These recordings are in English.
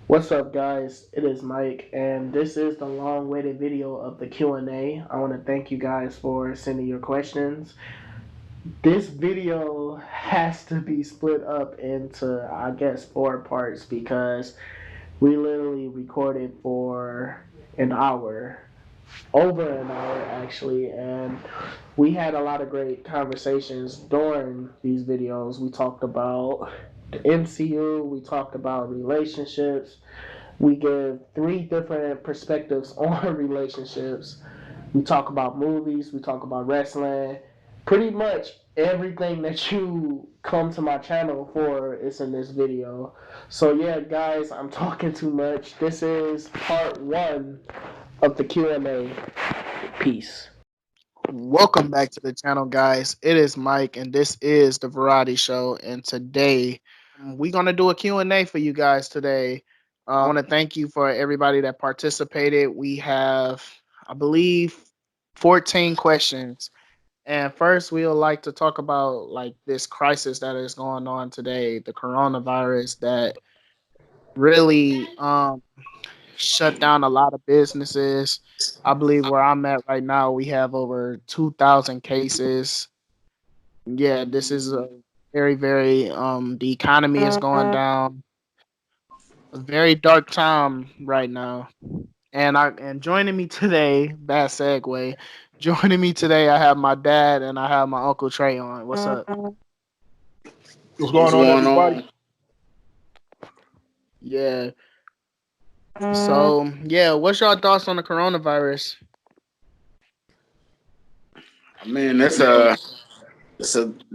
What's up, guys? It is Mike, and this is the long-awaited video of the Q&A. I want to thank you guys for sending your questions. This video has to be split up into, I guess, four parts because we literally recorded for an hour, over an hour actually, and we had a lot of great conversations during these videos. We talked about the MCU, we talked about relationships, we give three different perspectives on relationships. We talk about movies, we talk about wrestling. Pretty much everything that you come to my channel for is in this video. So yeah, guys, I'm talking too much. This is part one of the Q&A. Peace. Welcome back to the channel, guys. It is Mike, and this is the Variety Show. And today, we're gonna do a Q&A for you guys today. I want to thank you for everybody that participated. We have, I believe, 14 questions. And first, we would like to talk about like this crisis that is going on today, the coronavirus that really shut down a lot of businesses. I believe where I'm at right now, we have over 2,000 cases. Yeah, this is a very the economy is going down. A very dark time right now. And joining me today, bad segue. Joining me today, I have my dad and I have my uncle Trey on. What's up? What's What's going on, going everybody? on? Yeah. So yeah, what's your thoughts on the coronavirus? I mean, it's a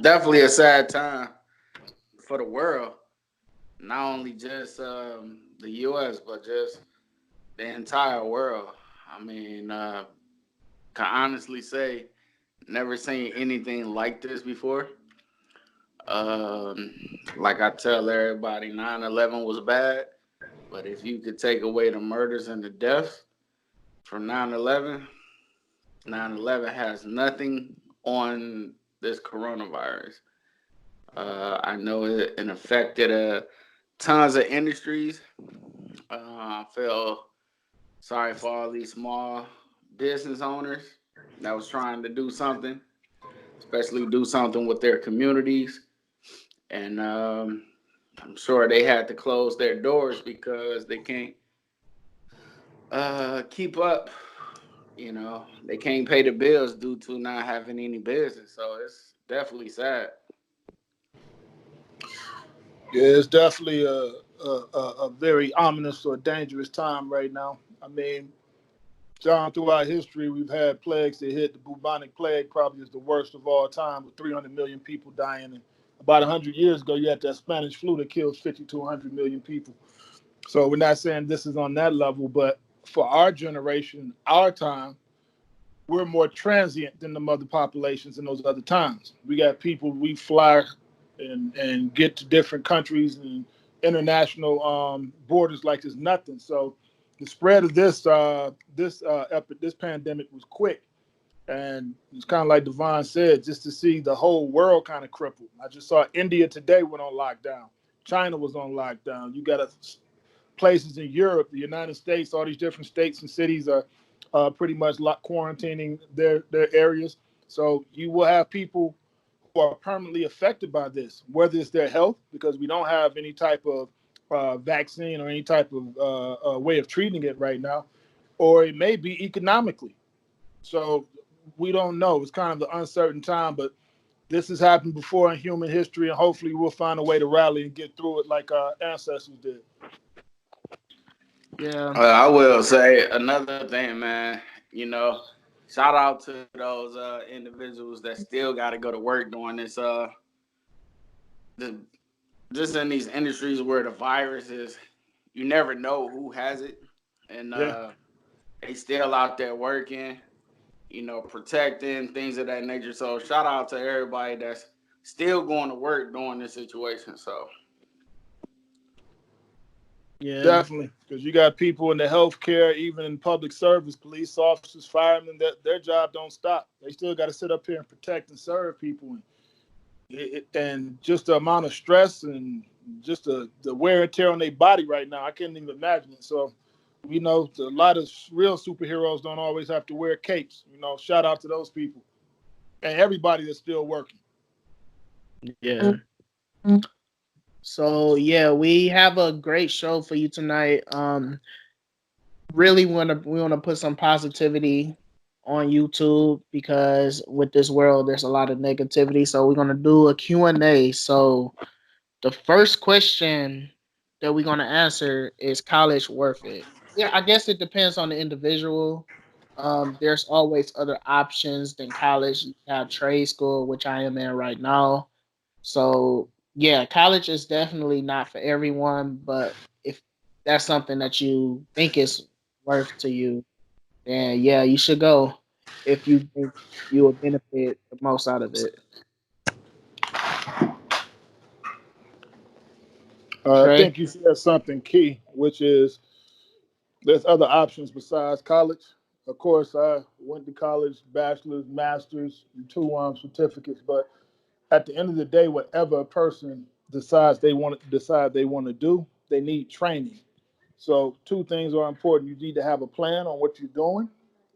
definitely a sad time for the world. Not only just the U.S., but just the entire world. I mean, can honestly say, never seen anything like this before. Um, like I tell everybody, 9/11 was bad, but if you could take away the murders and the deaths from 9/11, 9/11 has nothing on this coronavirus. I know it affected tons of industries. I feel sorry for all these small business owners that was trying to do something, especially do something with their communities. And I'm sure they had to close their doors because they can't keep up. You know, they can't pay the bills due to not having any business. So it's definitely sad. Yeah, it's definitely a very ominous or dangerous time right now. I mean, down throughout history, we've had plagues that hit. The bubonic plague probably is the worst of all time, with 300 million people dying. And about 100 years ago, you had that Spanish flu that killed 50 to 100 million people. So we're not saying this is on that level, but for our generation, our time, we're more transient than the other populations in those other times. We got people we fly and get to different countries and international borders like it's nothing. So the spread of this pandemic was quick, and it's kind of like Devon said, just to see the whole world kind of crippled. I just saw India today went on lockdown. China was on lockdown. You got places in Europe, the United States, all these different states and cities are pretty much quarantining their areas. So you will have people who are permanently affected by this, whether it's their health, because we don't have any type of vaccine or any type of way of treating it right now, or it may be economically. So we don't know. It's kind of the uncertain time, but this has happened before in human history, and hopefully we'll find a way to rally and get through it like our ancestors did. Yeah. I will say another thing, man. You know, shout out to those individuals that still got to go to work during this. The, just in these industries where the virus is, you never know who has it, and Yeah. they still out there working. You know, protecting things of that nature. So shout out to everybody that's still going to work during this situation. So Yeah. Definitely, because you got people in the healthcare, even in public service, police officers, firemen, that their job don't stop. They still got to sit up here and protect and serve people, and just the amount of stress and just the wear and tear on their body right now. I can't even imagine it. So, you know, a lot of real superheroes don't always have to wear capes. You know, shout out to those people and everybody that's still working. Yeah. So yeah, we have a great show for you tonight. Really we want to put some positivity on YouTube because with this world there's a lot of negativity. So we're gonna do a Q&A. So the first question that we're gonna answer is college worth it? Yeah, I guess it depends on the individual. There's always other options than college. You have trade school, which I am in right now. So yeah, college is definitely not for everyone, but if that's something that you think is worth to you, then yeah, you should go if you think you will benefit the most out of it. I Trey? think you said something key, which is there's other options besides college. Of course, I went to college, bachelor's, master's, and two certificates. But at the end of the day, whatever a person decide they want to do, they need training. So two things are important. You need to have a plan on what you're doing.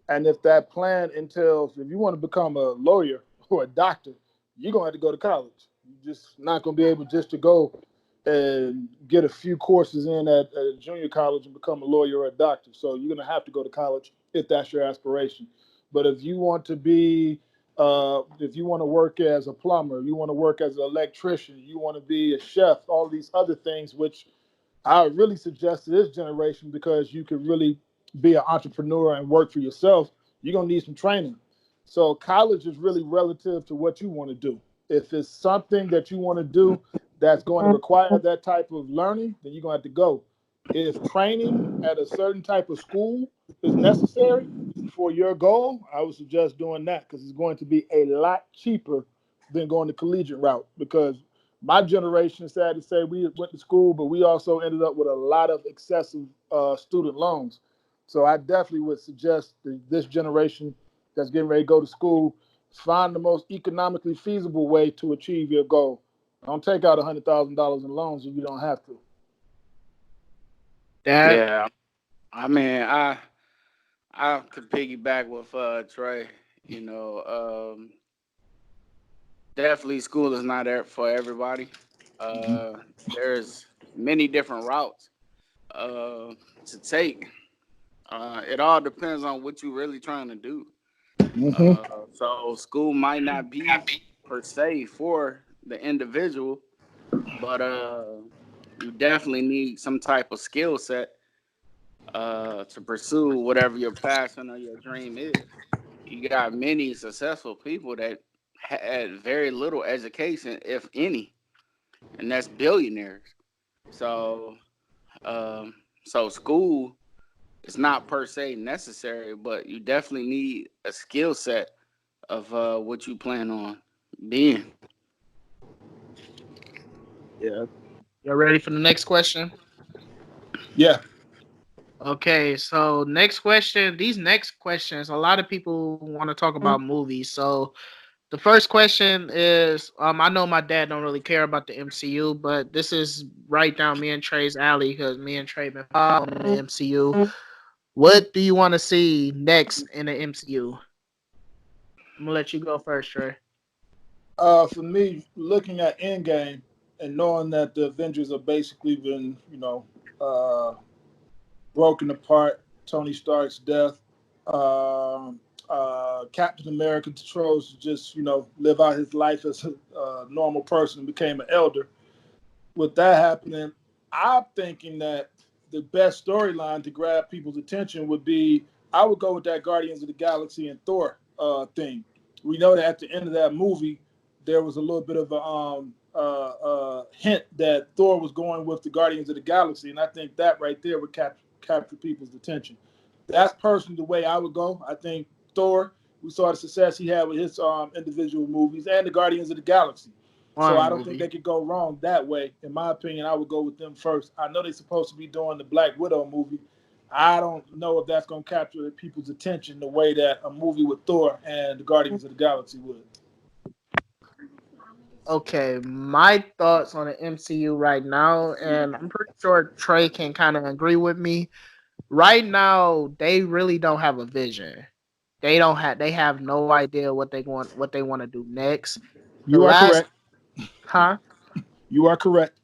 And if that plan entails, if you want to become a lawyer or a doctor, you're going to have to go to college. You're just not going to be able just to go and get a few courses in at a junior college and become a lawyer or a doctor. So you're going to have to go to college if that's your aspiration. But if you want to be, if you want to work as a plumber, you want to work as an electrician, you want to be a chef, all these other things, which I would really suggest to this generation because you can really be an entrepreneur and work for yourself. You're going to need some training. So college is really relative to what you want to do. If it's something that you want to do that's going to require that type of learning, then you're going to have to go. If training at a certain type of school is necessary for your goal, I would suggest doing that because it's going to be a lot cheaper than going the collegiate route because my generation, sad to say, we went to school, but we also ended up with a lot of excessive student loans. So I definitely would suggest that this generation that's getting ready to go to school find the most economically feasible way to achieve your goal. Don't take out $100,000 in loans if you don't have to. That Yeah, I mean, I could piggyback with Trey. You know, definitely school is not there for everybody. There's many different routes to take. It all depends on what you're really trying to do. Mm-hmm. So school might not be per se for the individual, but you definitely need some type of skill set to pursue whatever your passion or your dream is. You got many successful people that had very little education, if any, and that's billionaires. So, um, so school is not per se necessary, but you definitely need a skill set of what you plan on being. yeah. You're ready for the next question? Yeah. Okay, so next question. These next questions, a lot of people want to talk about movies. So the first question is, I know my dad don't really care about the MCU, but this is right down me and Trey's alley because me and Trey been following the MCU. What do you want to see next in the MCU? I'm gonna let you go first, Trey. For me, looking at Endgame and knowing that the Avengers have basically been, broken apart, Tony Stark's death, Captain America chose to just, live out his life as a normal person and became an elder. With that happening, I'm thinking that the best storyline to grab people's attention would be I would go with that Guardians of the Galaxy and Thor thing. We know that at the end of that movie, there was a little bit of a hint that Thor was going with the Guardians of the Galaxy, and I think that right there would capture people's attention. That's personally the way I would go. I think Thor, we saw the success he had with his individual movies and the Guardians of the Galaxy. So One I don't think movie. they could go wrong that way. In my opinion, I would go with them first. I know they're supposed to be doing the Black Widow movie. I don't know if that's going to capture people's attention the way that a movie with Thor and the Guardians of the Galaxy would. Okay, my thoughts on the MCU right now, and I'm pretty sure Trey can kind of agree with me. Right now, they really don't have a vision. They have no idea what they want to do next. The You are last correct. huh? You are correct.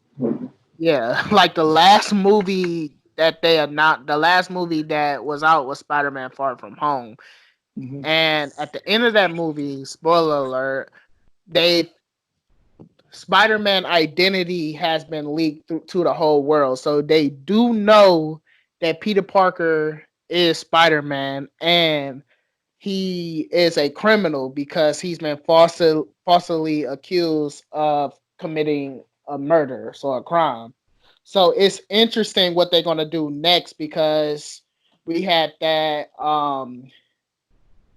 Yeah, like the last movie that they announced, the last movie that was out was Spider-Man Far From Home. Hmm. And at the end of that movie, spoiler alert, they Spider-Man identity has been leaked to the whole world. So they do know that Peter Parker is Spider-Man and he is a criminal because he's been falsely accused of committing a murder, so a crime. So it's interesting what they're going to do next because we had that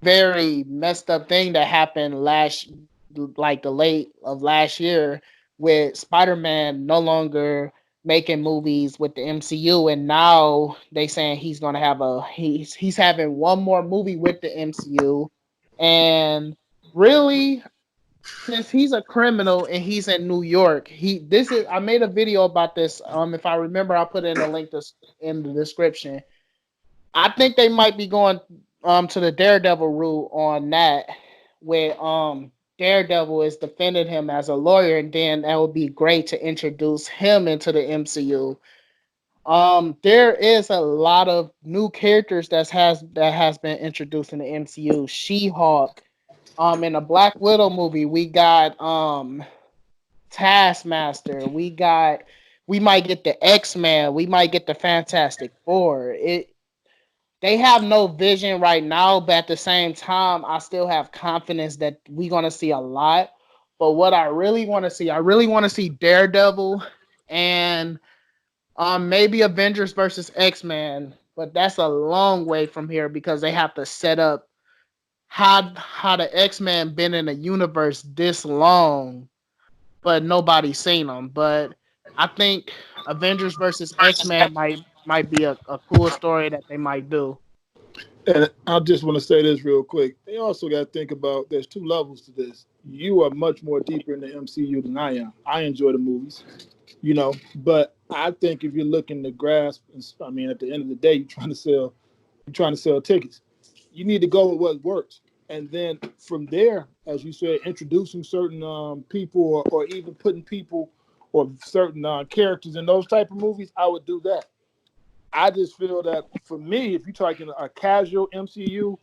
very messed up thing that happened like the late of last year, with Spider-Man no longer making movies with the MCU, and now they saying he's gonna have he's having one more movie with the MCU, and really, since he's a criminal and he's in New York, I made a video about this. If I remember, I'll put in the link in the description. I think they might be going to the Daredevil route on that, where Daredevil is defending him as a lawyer, and then that would be great to introduce him into the MCU. There is a lot of new characters that has been introduced in the MCU. She-Hulk. In the Black Widow movie, we got Taskmaster. We might get the X-Men. We might get the Fantastic Four. They have no vision right now, but at the same time, I still have confidence that we're gonna see a lot. But what I really want to see Daredevil and maybe Avengers versus X-Men, but that's a long way from here because they have to set up how the X-Men been in the universe this long, but nobody's seen them. But I think Avengers versus X-Men might be a cool story that they might do. And I just want to say this real quick. They also got to think about there's two levels to this. You are much more deeper in the MCU than I am. I enjoy the movies, but I think if you're looking to grasp, I mean, at the end of the day, you're trying to sell tickets. You need to go with what works, and then from there, as you said, introducing certain people, or even putting people or certain characters in those type of movies. I would do that. I just feel that for me, if you're talking a casual MCU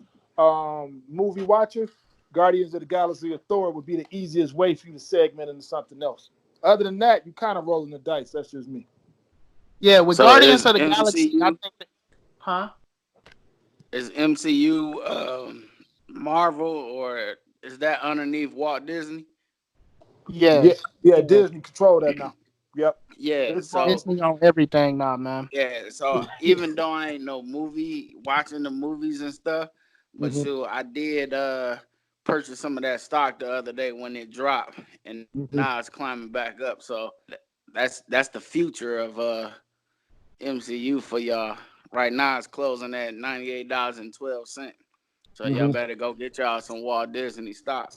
movie watcher, Guardians of the Galaxy or Thor would be the easiest way for you to segment into something else. Other than that, you kind of rolling the dice. That's just me. Yeah, with So Guardians is of the Galaxy, I MCU think huh? is MCU Marvel, or is that underneath Walt Disney? Yeah, Yes. yeah. Yeah. Disney control that now. Yep. Yeah. It's So Disney on everything now, man. yeah. So even though I ain't no movie watching the movies and stuff, but hmm sure, I did purchase some of that stock the other day when it dropped, and hmm now it's climbing back up. So that's the future of MCU for y'all. Right now, it's closing at $98.12. So y'all hmm better go get y'all some Walt Disney stock.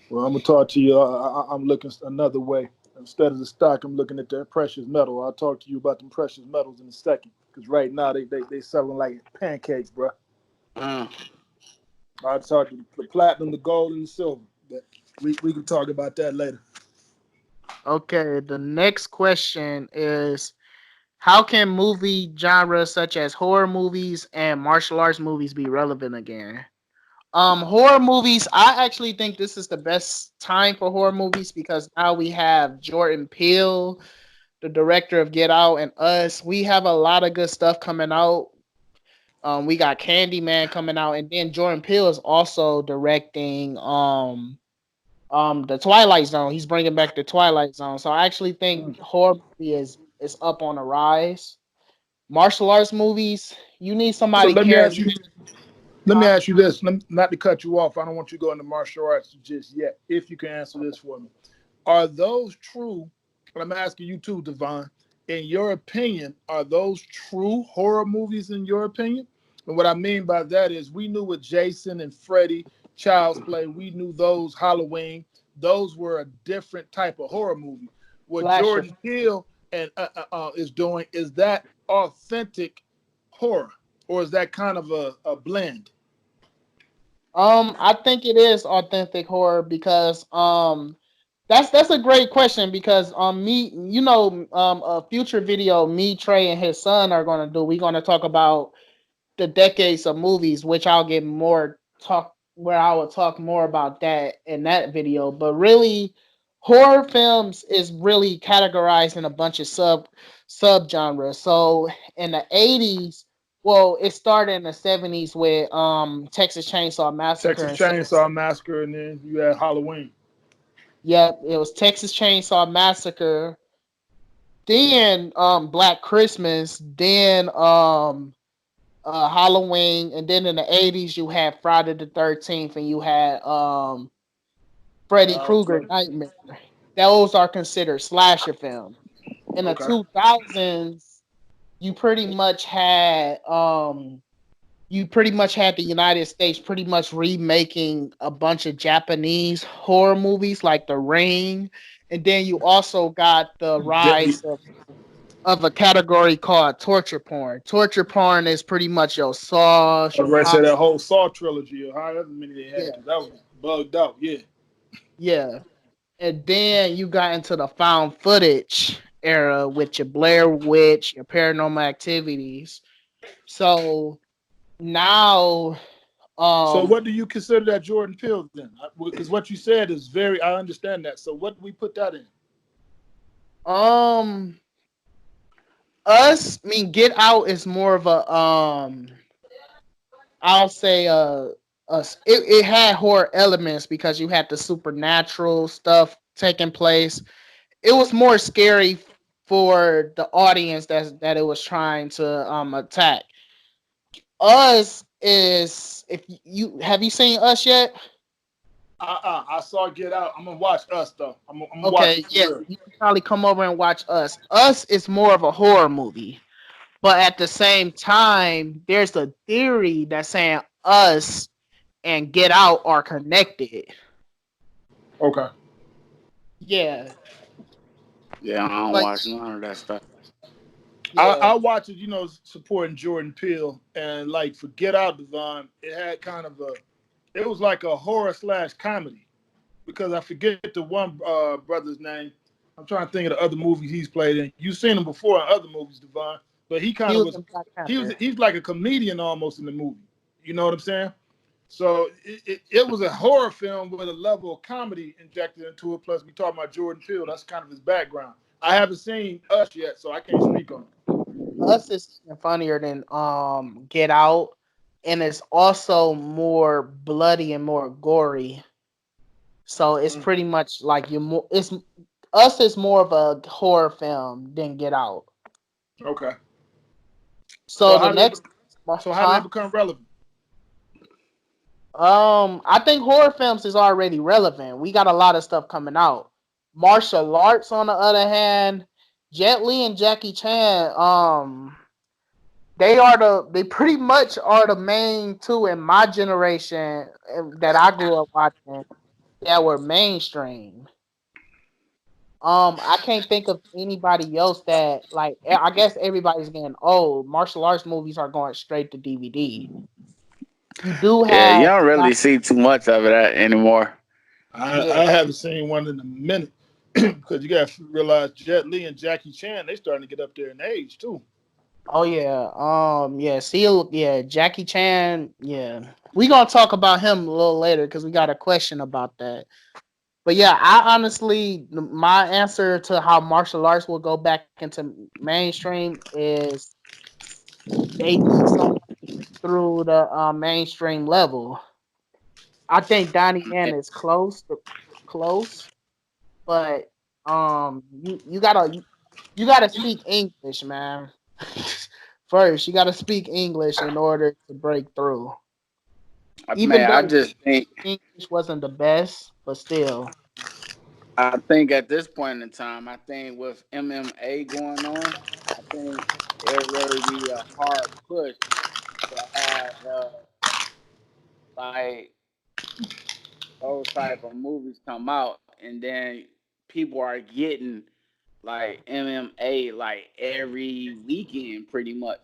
Well, I'm gonna talk to you. I'm looking another way. Instead of the stock, I'm looking at that precious metal. I'll talk to you about them precious metals in a second. Because right now they selling like pancakes, bro. Uh, I'll talk to the platinum, the gold, and the silver. But we can talk about that later. Okay, the next question is, how can movie genres such as horror movies and martial arts movies be relevant again? Horror movies, I actually think this is the best time for horror movies because now we have Jordan Peele, the director of Get Out, and Us. We have a lot of good stuff coming out. We got Candyman coming out, and then Jordan Peele is also directing the Twilight Zone. He's bringing back the Twilight Zone. So I actually think horror movie is up on the rise. Martial arts movies, you need So somebody let me caring. ask you. Let me ask you this. Not to cut you off. I don't want you to go into martial arts just yet. If you can answer this for me, are those true? And I'm asking you too, Devon. In your opinion, are those true horror movies? In your opinion, and what I mean by that is, we knew with Jason and Freddy, Child's Play, we knew those Halloween. those were a different type of horror movie. What Slasher. Jordan Peele and is doing, is that authentic horror, or is that kind of a blend? I think it is authentic horror because that's a great question because me, a future video me, Trey, and his son are gonna do. We're gonna talk about the decades of movies, which I'll get more talk where I will talk more about that in that video. But really, horror films is really categorized in a bunch of sub genres. So in the 80s, well, it started in the 70s with Texas Chainsaw Massacre. Texas Chainsaw Massacre, and then you had Halloween. Yep, it was Texas Chainsaw Massacre. Then Black Christmas, then Halloween, and then in the 80s you had Friday the 13th, and you had Freddy Krueger Nightmare. Those are considered slasher films. In the 2000s, you pretty much had the United States pretty much remaking a bunch of Japanese horror movies like The Ring, and then you also got the rise of a category called torture porn. Torture porn is pretty much your Saw. I was going to say that whole Saw trilogy, or however many they had. Yeah. That was bugged out, yeah. Yeah. And then you got into the found footage era with your Blair Witch, your Paranormal Activities. So now... so what do you consider that Jordan Peele then? Because what you said is I understand that. So what do we put that in? Get Out is more of a I'll say it had horror elements because you had the supernatural stuff taking place. It was more scary for the audience that it was trying to attack. Us is, if you have you seen Us yet? I saw Get Out. I'm gonna watch Us though. I'm gonna okay, watch yeah, you can probably come over and watch Us. Us is more of a horror movie, but at the same time, there's a theory that's saying Us and Get Out are connected. Okay. Yeah. Yeah, I don't watch none of that stuff. Yeah. I watch it, supporting Jordan Peele, and like for Get Out, Devon, it had kind of it was like a horror / comedy, because I forget the one brother's name. I'm trying to think of the other movies he's played in. You've seen him before in other movies, Devon, but he's like a comedian almost in the movie. You know what I'm saying? So it was a horror film with a level of comedy injected into it. Plus, we talking about Jordan Peele. That's kind of his background. I haven't seen Us yet, so I can't speak on it. Us is funnier than Get Out, and it's also more bloody and more gory. So it's pretty much like Us is more of a horror film than Get Out. Okay. So how did they become relevant? I think horror films is already relevant. We got a lot of stuff coming out. Martial arts, on the other hand, Jet Li and Jackie Chan, they pretty much are the main two in my generation that I grew up watching that were mainstream. I can't think of anybody else that, like, I guess everybody's getting old. Martial arts movies are going straight to DVD. You do have... you don't really see too much of it anymore. I haven't seen one in a minute, because you got to realize Jet Li and Jackie Chan, they starting to get up there in age too. Oh yeah, Jackie Chan, yeah. We gonna talk about him a little later because we got a question about that. But yeah, I honestly, my answer to how martial arts will go back into mainstream is they need someone through the mainstream level. I think Donnie Yen is close, but you gotta speak English, man. First, you gotta speak English in order to break through. Even though I just think English wasn't the best, but still. I think at this point in time, I think with MMA going on, I think it'll really be a hard push to have like those type of movies come out and then people are getting like MMA like every weekend pretty much.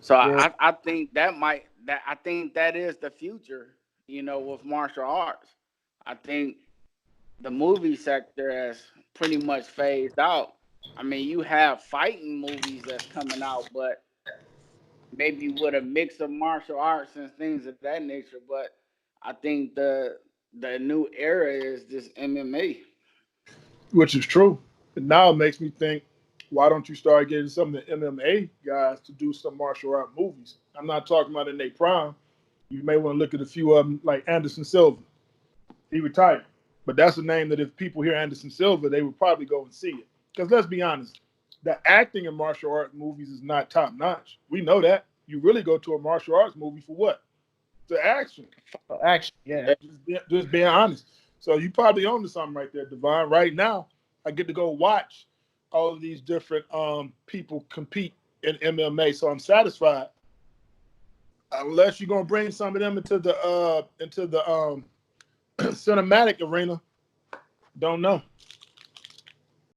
So Well, I think I think that is the future, with martial arts. I think the movie sector has pretty much phased out. I mean, you have fighting movies that's coming out, but maybe with a mix of martial arts and things of that nature. But I think the new era is this MMA. which is true. And now it makes me think, why don't you start getting some of the MMA guys to do some martial art movies? I'm not talking about in their prime. You may want to look at a few of them, like Anderson Silva. He retired, but that's a name that if people hear Anderson Silva, they would probably go and see it. Because let's be honest, the acting in martial art movies is not top notch. We know that. You really go to a martial arts movie for what? The action. Action, yeah. Just being honest. So you probably own to something right there, Devon. Right now, I get to go watch all of these different people compete in MMA, so I'm satisfied. Unless you're gonna bring some of them into the cinematic arena, don't know.